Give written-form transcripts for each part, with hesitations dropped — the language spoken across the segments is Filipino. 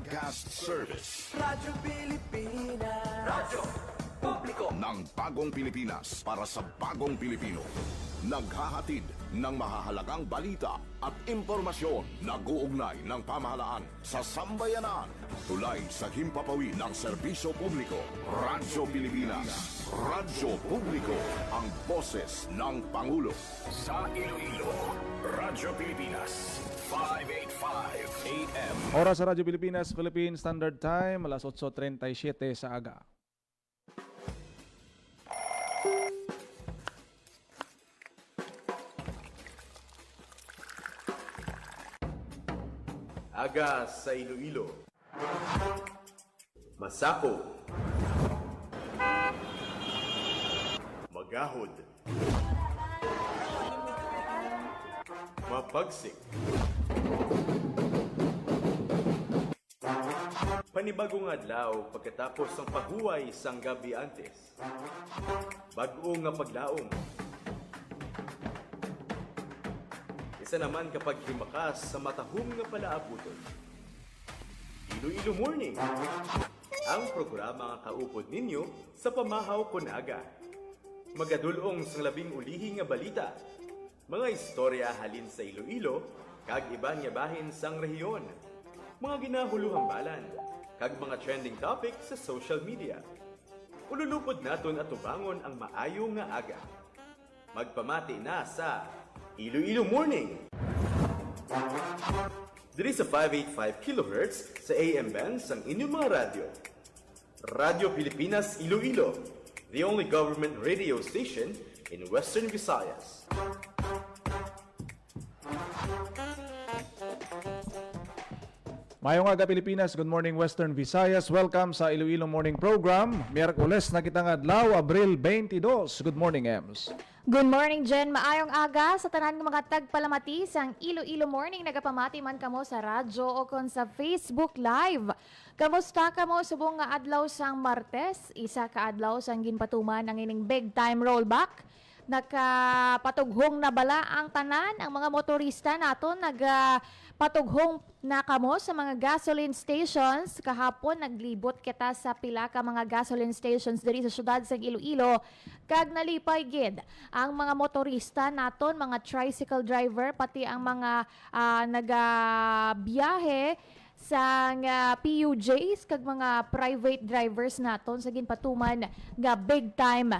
broadcast service Radyo Pilipinas. Radyo Publiko ng bagong Pilipinas para sa bagong Pilipino. Naghahatid ng mahahalagang balita at impormasyon na guugnay ng pamahalaan sa sambayanan. Tulay sa himpapawid ng serbisyo publiko. Radyo Pilipinas. Radyo Publiko. Ang boses ng Pangulo. Sa Iloilo, Radyo Pilipinas. 585 AM. Oras sa Radyo Pilipinas, Philippine Standard Time, alas 8:37 sa aga. Aga sa Iloilo. Masako. Magahod. Mapagsik. Panibagong adlaw pagkatapos ng paghuway sang gabi antes. Bag-o nga paglaom. Isa naman kapag himakas sa matahong nga palaabuton. Iloilo Morning, ang programa nga kaupod ninyo sa pamahaw kon aga. Magadulong sang labing ulihi nga balita, mga istorya halin sa Iloilo, kag iban nga bahin sang rehiyon, mga ginahuluhang balan, kag mga trending topic sa social media. Ululupod naton at tubangon ang maayo nga aga. Magpamati na sa Iloilo Morning! Diri sa 585 kHz sa AM bands ang inyong mga radyo. Radyo Pilipinas Iloilo, the only government radio station in Western Visayas. Mayong aga Pilipinas, good morning Western Visayas. Welcome sa Iloilo Morning Program. Miyerkules na kitang adlaw, Abril 22. Good morning, Ems. Good morning, Jen. Maayong aga sa tanan ng mga tagpalamati sang Iloilo Morning. Nagapamati man kamo sa radyo o kon sa Facebook Live. Kamusta kamo subong nga adlaw sang Martes? Isa ka adlaw sang ginpatuman ang ining big time rollback. Nakapatughong na bala ang tanan, ang mga motorista naton nagpatughong na kamo sa mga gasoline stations. Kahapon naglibot kita sa pila ka mga gasoline stations diri sa syudad sa Iloilo. Kag nalipay gid ang mga motorista naton, mga tricycle driver, pati ang mga nagabiyahe sa PUJs kag mga private drivers naton sa ginpatuman nga big time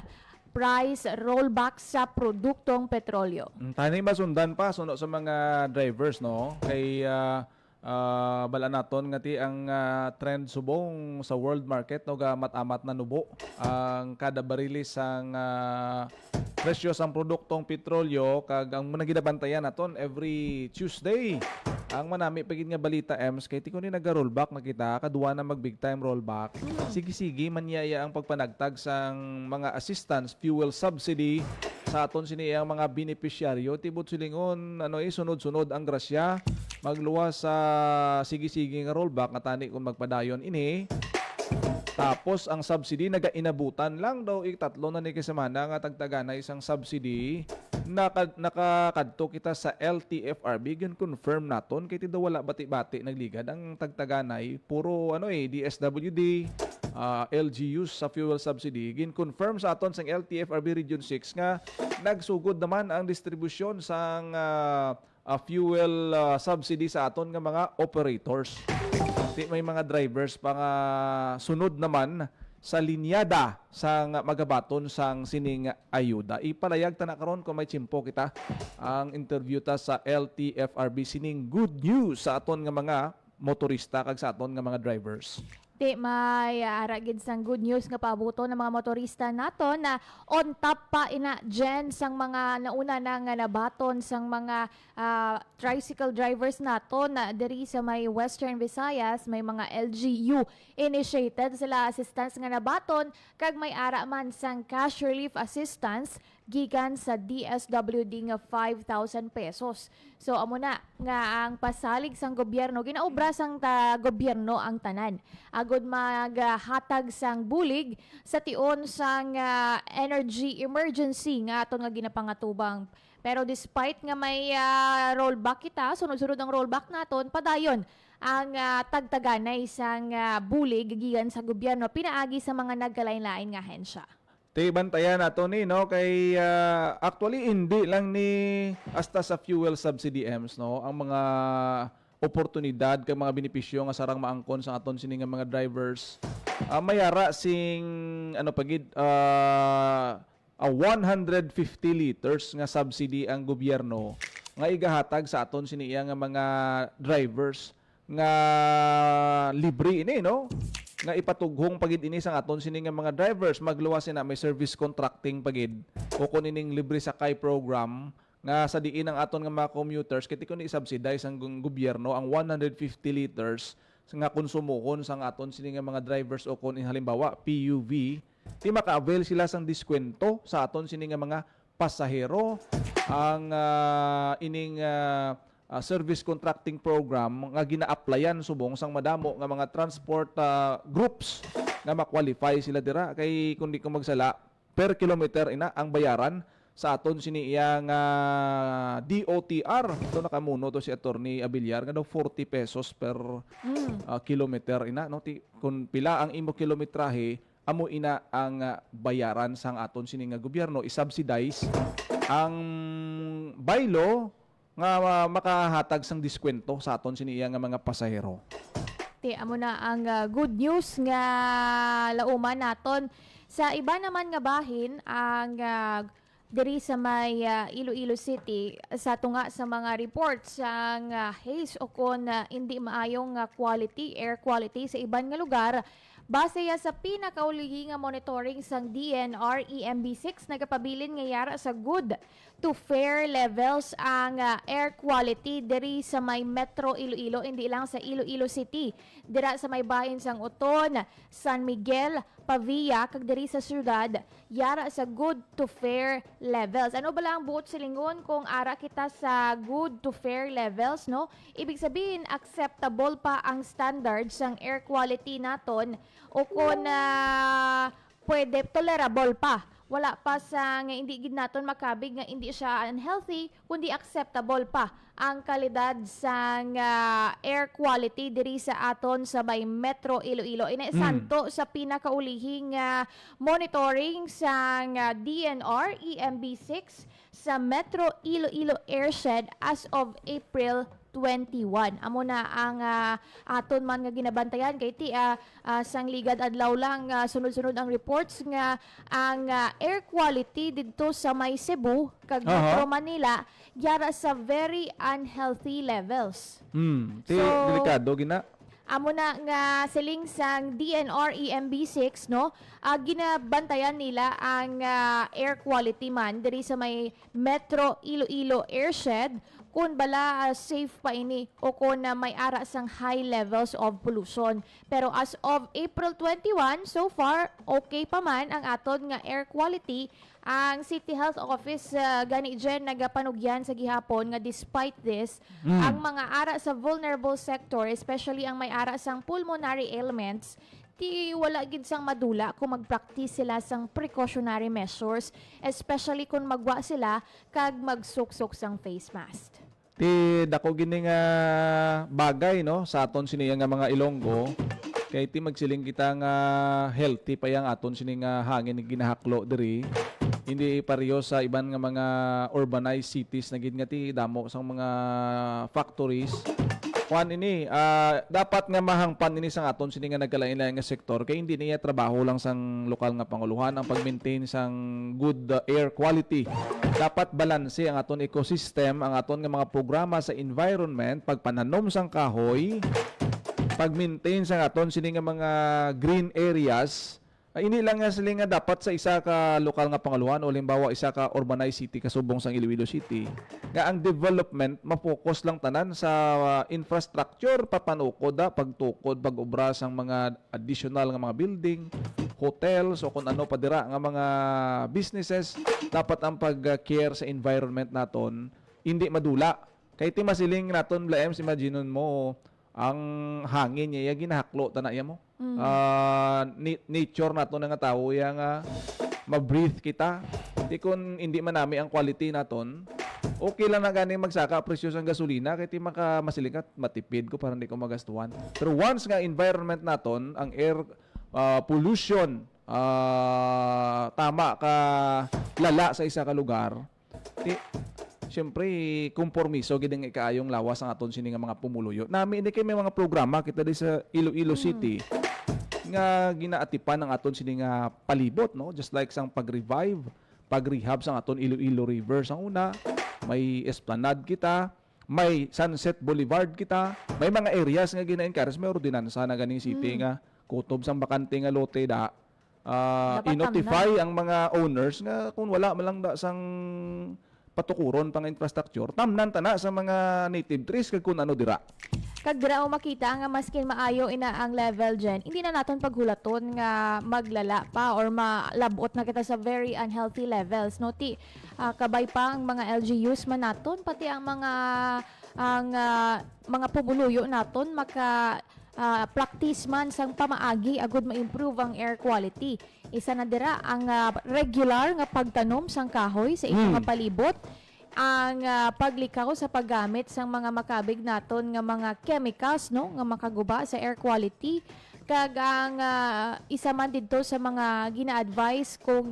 price rollback sa produktong petrolyo. Tani masundan pa suno sa mga drivers, no? Kay bala naton nga ti ang trend subong sa world market, no, ga matamat na nubo ang kada barilis ang presyo sang produktong petrolyo. Kag ang managidabantayan naton every Tuesday ang manami pagid nga balita, Ems, kay ti ko ni naga-rollback na kita, kaduwa na mag big time rollback. Sige-sige manyaya ang pagpanagtag sang mga assistance fuel subsidy sa aton sini ang mga beneficiaryo. Tibot silingon sunod-sunod ang grasya magluwas sa sige-sige nga rollback nga tani kung magpadayon ini. Tapos ang subsidy naga-inabutan lang daw tatlo na ni kasemana nga tagtagana isang subsidy. Nakakadto kita sa LTFRB, gan confirm naton kay ti daw wala bati-bati nagligad ang tagtaganay puro DSWD, LGUs sa fuel subsidy. Gin confirm sa aton sang LTFRB Region 6 nga nagsugod naman ang distribusyon sang fuel subsidy sa aton nga mga operators. May mga drivers pa nga sunod naman sa linyada sang magabaton sang sining ayuda. Ipalayag ta na karon kung may tsimpo kita ang interview ta sa LTFRB sining good news sa aton nga mga motorista kag sa aton nga mga drivers. Di may aragid sang good news nga paabuto ng mga motorista naton na on top pa ina Jen sang mga nauna na nga nabaton sang mga tricycle drivers naton na diri sa may Western Visayas. May mga LGU initiated sila assistance nga nabaton kag may ara man sang cash relief assistance gikan sa DSWD nga 5,000 pesos. So amo na nga ang pasalig sang gobyerno, ginaobra sang gobyerno ang tanan. Agod maghatag sang bulig sa tion sang energy emergency nga aton nga ginapangatubang. Pero despite nga may rollback kita, sunod-sunod ang rollback naton, padayon ang tagtaganay sang bulig gigan sa gobyerno pinaagi sa mga nagkalain-lain nga hensya. Ti bantayan nato ni no kay actually hindi lang ni hasta sa fuel subsidy Ems no ang mga oportunidad kay mga benepisyo nga sarang maangkon sa aton sini nga mga drivers mayara sing ano pagid 150 liters nga subsidy ang gobyerno nga igahatag sa aton sini nga mga drivers nga libre ini no nga ipatughong pagid ini sa aton sini nga mga drivers magluwas na may service contracting pagid o kunining libre sakay program nga sa diin ang aton nga mga commuters kiti kun i-subsidize ang gobyerno ang 150 liters nga konsumohon sang aton sini nga mga drivers o kun halimbawa PUV ti maka-avail sila sang diskwento sa aton sini nga mga pasahero ang ining service contracting program nga gina-applyan subong sang madamo nga mga transport groups nga ma-qualify sila dira kay kundi ko magsala per kilometer ina ang bayaran sa aton sini iyang DOTR. Ito nakamuno to si Attorney Abiliar nga daw 40 pesos per kilometer ina no kung pila ang imo kilometrahe amo ina ang bayaran sang aton sini nga gobyerno i-subsidize ang baylo nga makahatag sang diskwento sa aton sini nga mga pasahero. Ti amo na ang good news nga lauman naton sa iba naman nga bahin ang diri sa may Iloilo City sa tunga sa mga reports ang haze o kon hindi maayong quality air quality sa iban nga lugar. Base sa pinakaulihi nga monitoring sang DNR EMB6 nagapabilin nga yara sa good to fair levels ang air quality diri sa may Metro Iloilo, hindi lang sa Iloilo City. Dira sa may bahin sang Uton, San Miguel, Pavia, kag diri sa syudad, yara sa good to fair levels. Ano ba lang buot silingon kung ara kita sa good to fair levels, no? Ibig sabihin, acceptable pa ang standards sang air quality naton o kung pwede, tolerable pa. Wala pa sa nga hindi gid naton makabig nga hindi siya unhealthy kundi acceptable pa ang kalidad sa air quality diri sa aton sa may Metro Iloilo. Santo sa pinakaulihing monitoring sa DNR EMB6 sa Metro Iloilo Airshed as of April 21. Amo na ang aton man nga ginabantayan kay ti sang ligad adlaw lang sunod-sunod ang reports nga ang air quality didto sa may Cebu kag Metro Manila yara sa very unhealthy levels. Ti delikado gina. Amo na nga siling sang DNR EMB6 no ginabantayan nila ang air quality man diri sa may Metro Iloilo Airshed kung bala safe pa ini o kung may ara sang high levels of pollution. Pero as of April 21, so far, okay pa man ang aton nga air quality. Ang City Health Office gani dyan nagapanugyan sa gihapon nga despite this, ang mga ara sa vulnerable sector, especially ang may ara sang pulmonary ailments, ti wala gid sang madula kung mag-practice sila sang precautionary measures, especially kung magwa sila kag magsuksok sang face mask. Ti dako gini nga bagay no sa aton sini nga mga Ilonggo kay ti magsiling kita nga healthy pa yang aton sini nga hangin ginahaklo diri. Hindi pareho sa iban nga mga urbanized cities na gid nga ti damo sang mga factories. Kuan ini dapat nga mahangpan ini sang aton sini nga nagkalain-lain nga sektor kay hindi niya trabaho lang sang lokal nga panguluhan ang pag-maintain sang good air quality. Dapat balanse ang aton ecosystem, ang aton nga mga programa sa environment, pagpananom sang kahoy, pag-maintain sang aton sini nga mga green areas. Ini lang nga sila nga dapat sa isa ka lokal nga panguluhan o limbawa isa ka urbanized city kasubong sang Iloilo City. Nga ang development mapokus lang tanan sa infrastructure papanukod pagtukod pag-obra sang mga additional nga mga building, hotels o kung ano pa dira nga mga businesses. Dapat ang pag-care sa environment naton hindi madula. Kay ti masiling naton Blaems, imagine mo ang hangin niya ginahaklo tanaya mo. Nature nato nga tao yang ma-breathe kita. Di kun hindi man nami ang quality naton Okay lang na gani magsaka presyo sa gasolina kay ti masilingat matipid ko para hindi ko magastuhan. Pero once nga environment naton ang air pollution tama ka lala sa isa ka lugar, ti siyempre kompormiso gid ang ikaayong lawas ang aton sini nga mga pumuluyo. Nami ini kay may mga programa kita di sa Iloilo City nga ginaatipan ng aton sini nga palibot, no, just like sang pag-revive, pag-rehab sang aton Iloilo River sang una, may esplanade kita, may Sunset Boulevard kita, may mga areas nga gina-encourage, may ordinansa na ganing city nga kutob sang bakante nga lote da Dapat i-notify ang mga owners nga kung wala man lang da sang patukuron pang infrastructure, tamnan tana sa mga native trees kag kun ano dira. Kag dira o makita nga maskin maayo ina ang level dyan, hindi na naton paghulaton nga maglala pa or malabot na kita sa very unhealthy levels, no? Kabay pa ang mga LGUs man naton, pati ang mga pumuluyo naton practice man sang pamaagi agud ma-improve ang air quality. Isa na dira ang regular nga pagtanom sang kahoy sa inyong mga palibot, ang paglikaw sa paggamit sang mga makabig naton nga mga chemicals, no, nga makaguba sa air quality, kag ang isa man didto sa mga gina-advise kung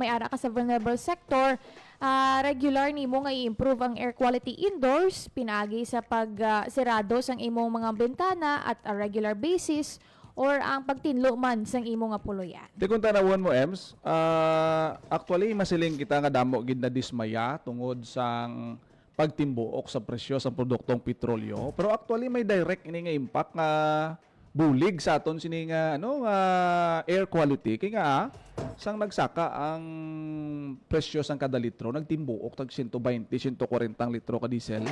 may ara ka sa vulnerable sector, regular nimo nga i-improve ang air quality indoors, pinaagi sa pagsirado sang imong mga bintana at a regular basis, or ang pagtinlo man sang imo nga puluyan. Di kung tanawon mo, Ems, actually, masiling kita nga damo gid na dismaya tungod sang pagtimbuok sa presyo sa produktong petrolyo. Pero actually, may direct ini nga impact nga bulig sa aton sini nga air quality. Kaya nga, sang nagsaka ang presyo sang kada litro, nagtimbuok tag 120, 140 litro ka diesel,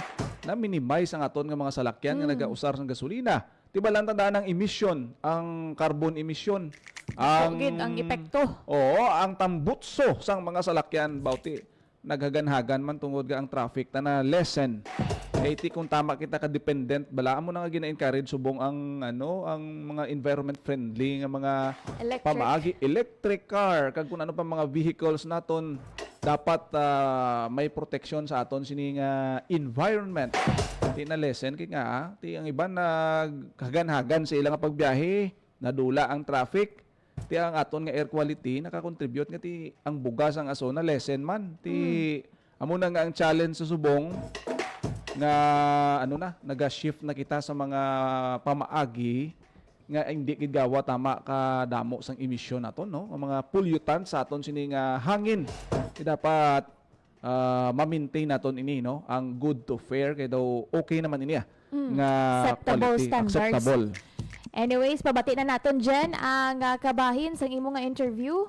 na minimize ang aton nga mga salakyan nga nagausar sang gasolina. Diba lang tandaan ang emission, ang carbon emission. Ang epekto. Oo, ang tambutso sang mga salakyan, bauti, naghagan-hagan man tungod ga ang traffic na lessen. Iti kung tama kita ka dependent, balaan mo na nga gina-encourage subong ang mga environment friendly nga mga pamaagi, electric car, kag kung ano pa mga vehicles naton, dapat may protection sa aton sini nga environment. Ti na lesson kay nga ti ang iban naghagan-hagan sa ilang pagbiyahe, nadula ang traffic, ti ang aton nga air quality nakakontribute nga ti ang bugas ang aso na lesson man ti amo na nga ang challenge sa subong nga naga-shift na kita sa mga pamaagi nga hindi gid gawa tama ka damo sang emission naton, no, ang mga pollutants sa aton sini nga hangin. Ti dapat ma-maintain naton ini, no, ang good to fair kay daw okay naman ini nga Acceptable quality, standards. acceptable. Anyways, pabati na naton dyan ang kabahin sang imo nga interview.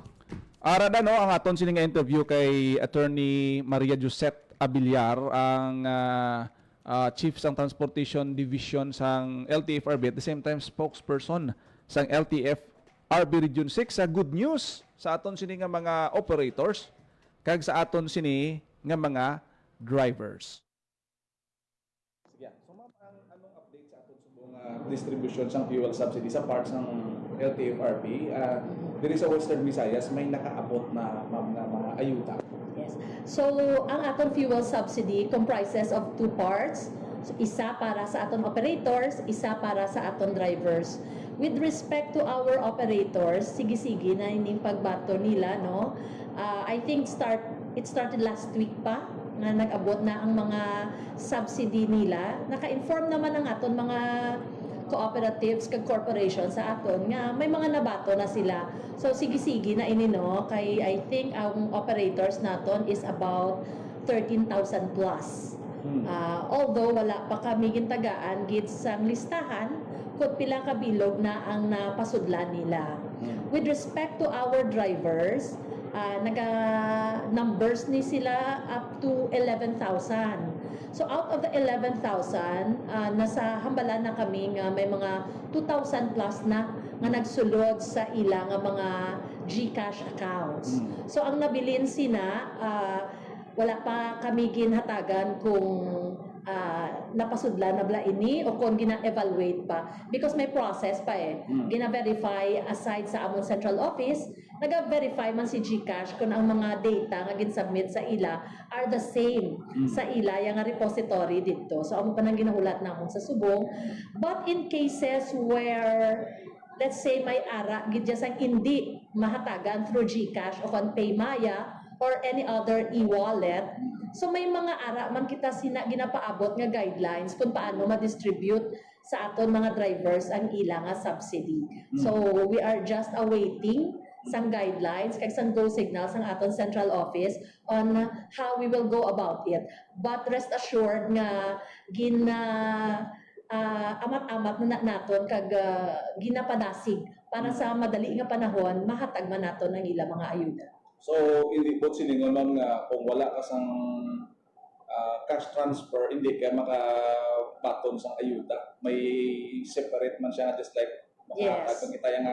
Arada, no, ang aton sini nga interview kay Attorney Maria Josette Abiliar, ang Chief sang Transportation Division sang LTFRB, at the same time spokesperson sang LTFRB Region 6 sa good news sa aton sini nga mga operators kag sa aton sini nga mga drivers. Sige. So ma'am, anong update sa aton subong distribution sang fuel subsidy sa parts ng LTFRB? Diri sa Western Visayas may nakaabot na mga ayuda. Yes. So, ang aton fuel subsidy comprises of two parts. So, isa para sa aton operators, isa para sa aton drivers. With respect to our operators, sige-sige na ining pagbato nila, no? I think it started last week pa nga nag-abot na ang mga subsidy nila. Naka-inform naman ang aton mga cooperatives kag corporations sa aton nga may mga nabato na sila. So sige-sige na ini, no, kay I think ang operators naton is about 13,000 plus. Although wala pa kami gintagaan gid sang listahan kung pila ka bilog na ang napasudlan nila. With respect to our drivers, numbers ni sila up to 11,000. So out of the 11,000, nasa hambalan na kami nga may mga 2,000 plus na nga nagsulod sa ilang mga GCash accounts. So ang nabilin sina, wala pa kami ginhatagan kung napasudlan na bla ini o kung gina-evaluate pa because may process pa gina-verify aside sa among central office, naga-verify man si GCash kung ang mga data nga gin-submit sa ila are the same sa ila yang repository dito. So amo pa nang ginahulat namon sa subong. But in cases where let's say may ara gidya sang hindi mahatagan through GCash o kon Paymaya or any other e-wallet. So may mga ara man kita ginapaabot nga guidelines kung paano ma-distribute sa aton mga drivers ang ila nga subsidy. So we are just awaiting sang guidelines kag sang go signals ang aton central office on how we will go about it. But rest assured nga amat-amat na naton kag ginapanasig para sa madali nga panahon mahatag man naton ang ila mga ayuda. So, hindi po siningon ma'am nga kung wala ka sang cash transfer, hindi ka makabaton sa ayuda. May separate man siya just like makakatag kita yung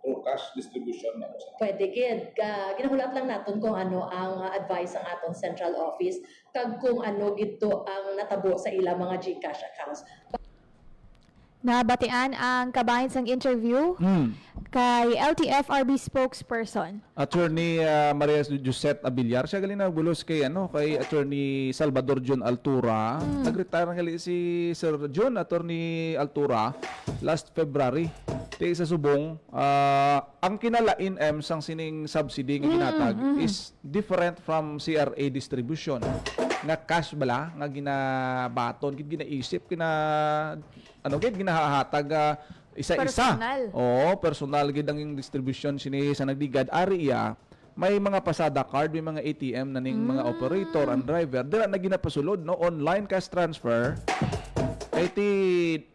through cash distribution na po siya. Pwede gid. Ginahulat lang naton kung ano ang advice ang aton central office kag kung ano gito ang natabo sa ila mga GCash accounts. Nabatian ang kabahin sang interview kay LTFRB spokesperson. Attorney Maria Josette Abiliar, siya galing nagbulos kay Attorney Salvador John Altura. Nag-retire gali si Sir John Attorney Altura last February. Di sa subong, ang kinalain sang sining subsidy nga ginatag is different from CRA distribution. Nga cash bala nga ginabaton, ginaisip, ginahahatag isa-isa. Personal. Oo, personal gid ang distribution sini sa nagdigad area. May mga pasada card, may mga ATM na ning mga operator and driver. Dira na ginapasulod no online cash transfer. Kay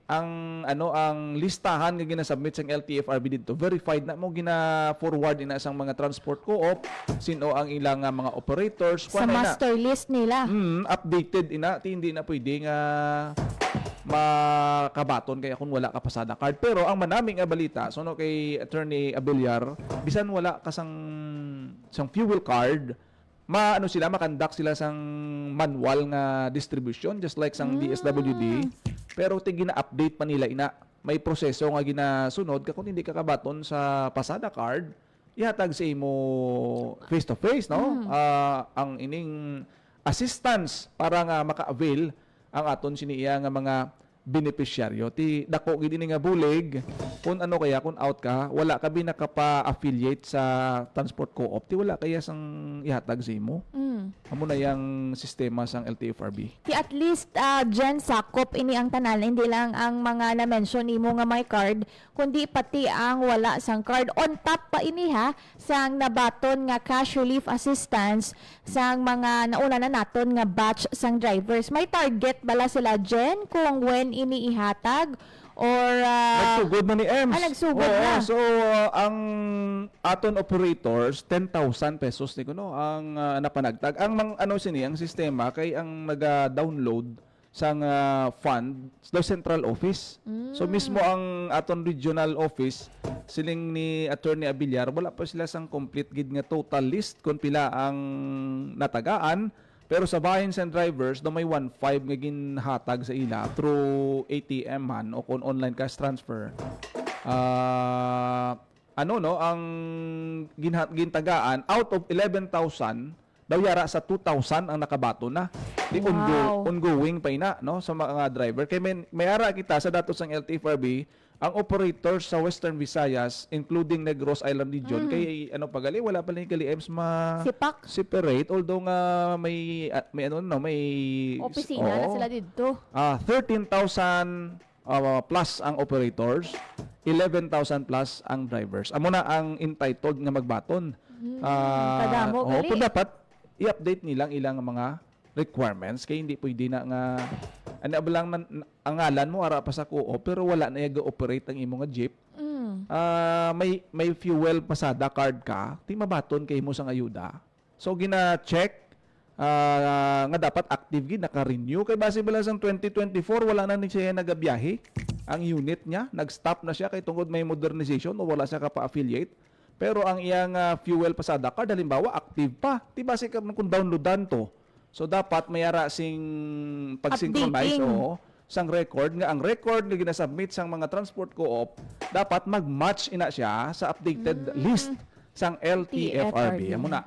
ang listahan nga ginasubmit sang LTFRB dito verified na mo gina-forward ina sang mga transport co-op, sino ang ilang mga operators Sa master list nila. updated ina, hindi na pwede nga makabaton kaya kung wala ka pasada card. Pero ang manaming nga balita no kay Attorney Abiliar, bisan wala ka sang fuel card, makandak sila sang manual nga distribution just like sang DSWD, pero gina-update pa nila ina, may proseso nga ginasunod kung hindi ka kabaton sa pasada card, ihatag sa imo face to face ang ining assistance para nga maka-avail ang aton siniya nga mga beneficiaryo. Ti dako gid ini nga bulig kung kung out ka, wala ka binakapa-affiliate sa transport co-op, ti wala kaya sang ihatag sa imo. Amo na yang sistema sang LTFRB. At least dyan sakop ini ang tanan, hindi lang ang mga na-mention nimo nga may card, kundi pati ang wala sang card. On top pa ini sang nabaton nga cash relief assistance sang mga nauna na naton nga batch sang drivers. May target bala sila Jen kung when ini ihatag or Nagsugod na ni EMS. nagsugod na. So ang aton operators 10,000 pesos ni kuno ang napanagtag. Ang ang sistema kay ang naga-download sang fund sa central office. So mismo ang aton regional office siling ni Attorney Abiliar, wala pa sila sang complete gid nga total list kung pila ang natagaan. Pero sa bahin sa drivers, may 1.5 nga ginhatag sa ila through ATM man o kung online cash transfer. Ang gintagaan out of 11,000, daw yara sa 2,000 ang nakabato na. Di ongoing pa ina sa mga driver. Kaya may ara kita sa datos ng LTFRB, ang operators sa Western Visayas, including Negros Island Region, kay pagali, wala pa lang kali EMS Sipak. separate, although nga may Opisina na sila dito. 13,000 plus ang operators, 11,000 plus ang drivers. Amo na ang entitled nga magbaton. Kadamo gali. Kung dapat i-update nilang ilang mga requirements kay hindi pwede na nga ang ngalan mo ara pa sa co-op pero wala na i-operate ang imong jeep. May fuel pasada card ka, ti mabaton kay mo sang ayuda. So gina-check nga dapat active gid, naka-renew kay base bala sang 2024 wala na ni siya nagabiyahe. Ang unit niya nag-stop na siya kay tungod may modernization o wala siya ka-affiliate. Pero ang iyang fuel pasada card halimbawa active pa. Ti base ka kung downloadan to. So dapat mayara sing pag-synchronize Updating. sang record nga ang record nga ginasubmit sang mga transport co-op dapat mag-match ina siya sa updated list sang LTFRB. Amo na.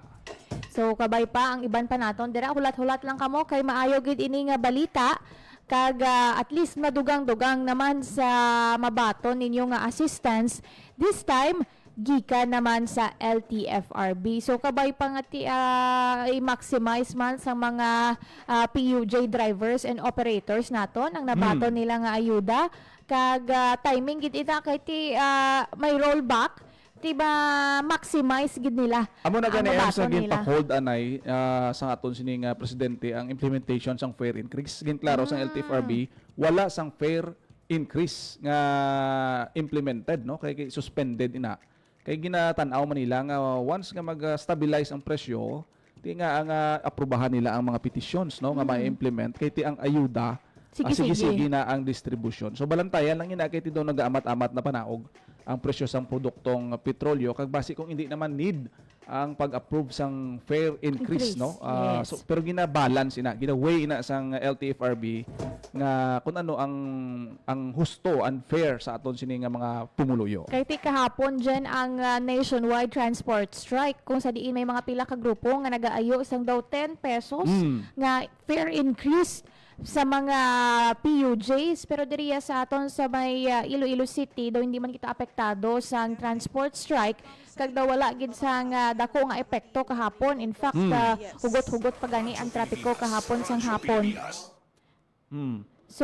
So kabay pa ang iban pa naton dira hulat-hulat lang kamo kay maayo gid ini nga balita kag at least madugang-dugang naman sa mabaton ninyo nga assistance this time gikan naman sa LTFRB. So kabay pa nga i-maximize man sa mga PUJ drivers and operators naton ang nabaton nila nga ayuda kag timing gid ita kay may rollback tiba maximize gid nila. Amo na ang gani sa mabaton nila. ginpa-hold anay sa aton sining presidente ang implementation sang fare increase. Ginklaro sang LTFRB wala sang fare increase nga implemented no kay suspended ina. Kay ginatan-aw man nila nga once nga mag-stabilize ang presyo, ti nga ang aprubahan nila ang mga petitions no nga ma-implement kay ti ang ayuda sige na ang distribution. So balantayan lang ina kay ti daw nagaamat-amat na panaog ang presyo sang produktong petrolyo kag base kung hindi naman need ang pag-approve sang fare increase no. Yes. So pero gina-balance ina, gina-weigh ina sang LTFRB nga kung ano ang husto and fair sa aton sini nga mga pumuluyo. Kay ti kahapon dyan ang nationwide transport strike kung sa diin may mga pila ka grupo nga nagaayo sang daw 10 pesos nga fare increase sa mga PUJs pero diriya sa aton sa may Iloilo City daw hindi man kita apektado sa transport strike kag daw wala gid sang dako nga epekto kahapon. In fact, hugot-hugot pa gani ang trapiko kahapon sang hapon. So,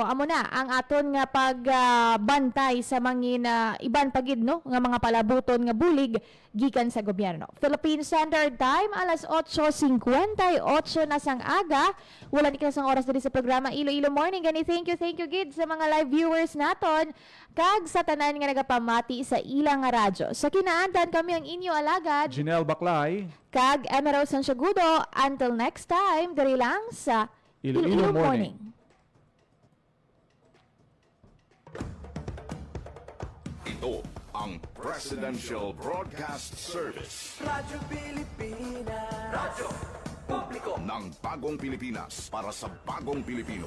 amo na ang aton nga pagbantay sa mga iban pagid no nga mga palabuton nga bulig gikan sa gobyerno. Philippine Standard Time alas 8:58 na sang aga. Wala ni sang oras diri sa programa Iloilo Morning. Gani thank you gid sa mga live viewers naton kag sa tanan nga nagapamati sa ilang nga radyo. Sa kinaantan kami ang inyo alagad Janelle Baclay, kag Emerald Santiagudo. Until next time, diri lang sa Iloilo Morning. Ito ang Presidential Broadcast Service Radyo Pilipinas. Radyo Publiko. ng Bagong Pilipinas para sa Bagong Pilipino.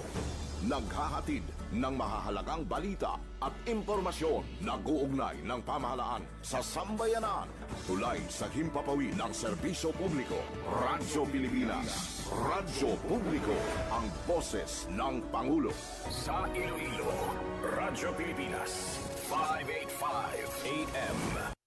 Naghahatid ng mahahalagang balita at impormasyon na guugnay ng pamahalaan sa sambayanan. Tulay sa himpapawid ng serbisyo publiko. Radyo Pilipinas. Radyo Publiko. Ang boses ng Pangulo. Sa Iloilo, Radyo Pilipinas, 585 AM.